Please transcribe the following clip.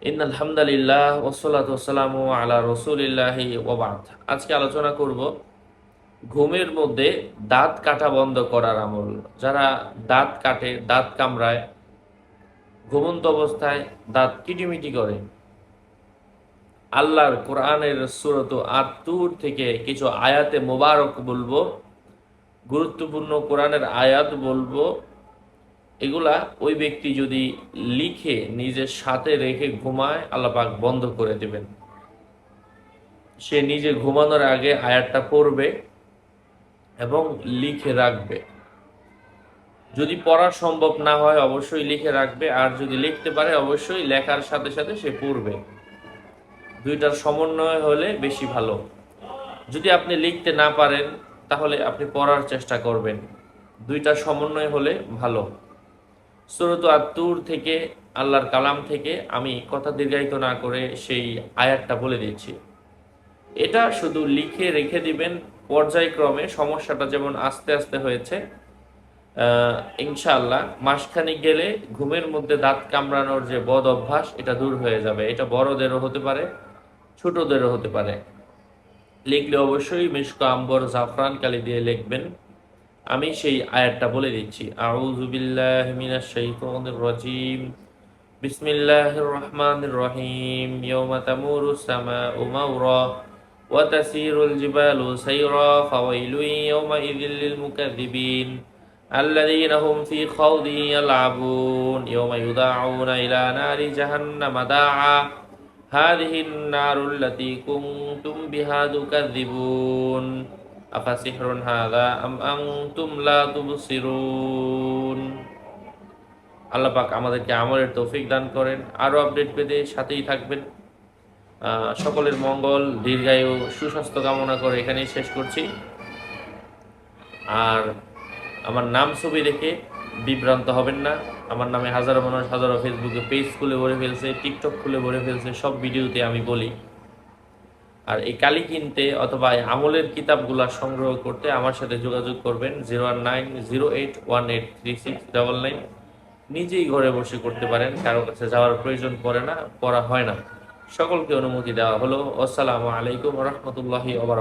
ইন্নাল হামদালিল্লাহ ওয়াসসালাতু ওয়াসসালামু আলা রাসূলিল্লাহি ওয়া বা'দ। আজকে আলোচনা করব ঘুমের মধ্যে দাঁত কাটা বন্ধ করার আমল। যারা দাঁত কাটে, দাঁত কামড়ায়, ঘুমন্ত অবস্থায় দাঁত কিটিমিটি করে, আল্লাহর কোরআনের সূরাত আত-তুর থেকে কিছু আয়াতে মোবারক বলবো, গুরুত্বপূর্ণ কোরআনের আয়াত বলবো। এগুলা ওই ব্যক্তি যদি লিখে নিজের সাথে রেখে ঘুমায়, আল্লাহ পাক বন্ধ করে দেবেন। সে নিজে ঘুমানোর আগে আয়াতটা পড়বে এবং লিখে রাখবে। যদি পড়া সম্ভব না হয় অবশ্যই লিখে রাখবে, আর যদি লিখতে পারে অবশ্যই লেখার সাথে সাথে সে পড়বে। দুইটার সমন্বয় হলে বেশি ভালো। যদি আপনি লিখতে না পারেন তাহলে আপনি পড়ার চেষ্টা করবেন। দুইটার সমন্বয় হলে ভালো। সূরাত আত-তুর থেকে, আল্লাহর কালাম থেকে আমি কথা দীর্ঘায়িত না করে সেই আয়াতটা বলে দিচ্ছি। এটা শুধু লিখে রেখে দিবেন পর্যায়ক্রমে। সমস্যাটা যেমন আস্তে আস্তে হয়েছে, ইনশাআল্লাহ মাসখানেক গেলে ঘুমের মধ্যে দাঁত কামড়ানোর যে বদ অভ্যাস, এটা দূর হয়ে যাবে। এটা বড়দেরও হতে পারে, ছোটদেরও হতে পারে। লিখলে অবশ্যই মিশক, আম্বর, জাফরান কালি দিয়ে লিখবেন। আমি সেই আয়াতটা বলে দিচ্ছি। আউযু বিল্লাহি মিনাশ শাইতানির রাজীম। বিসমিল্লাহির রহমানির রহিম। ইয়াওমা তামুরুস সামাউ মাওরা ওয়া তাসিরুল জিবালু সাইরা ফাওয়াইলুন ইয়াওমাইযিল লিল মুকাযযিবিন আল্লাযীনা হুম ফী খাউদিন ইয়ালআবুন ইয়াওমা ইউদাউনা ইলা নারি জাহান্নামা দাআ হাযিহিন নারুল্লাতী কুনতুম বিহা তুকাযযিবুন আফাসিহরুন হাযা আম আনতুম লা তুবসিরুন। আল্লাহ পাক আমাদেরকে আমলের তৌফিক দান করেন। আরও আপডেট পেতে সাথেই থাকবেন। সকলের মঙ্গল, দীর্ঘায়ু, সুস্বাস্থ্য কামনা করে এখানেই শেষ করছি। আর আমার নাম ছবি দেখে বিভ্রান্ত হবেন না। আমার নামে হাজারো মানুষ হাজারো ফেসবুকে পেজ খুলে ভরে ফেলছে, টিকটক খুলে ভরে ফেলছে, সব ভিডিওতে আমি বলি। আর এই কালি কিনতে অথবা এই আমলের কিতাবগুলা সংগ্রহ করতে আমার সাথে যোগাযোগ করবেন 01908183699। নিজেই ঘরে বসে করতে পারেন, কারো কাছে যাওয়ার প্রয়োজন পড়ে না, পড়া হয় না। সকলকে অনুমতি দেওয়া হলো। আসসালামু আলাইকুম ওয়া রাহমাতুল্লাহি ওয়া বারাকাতুহু।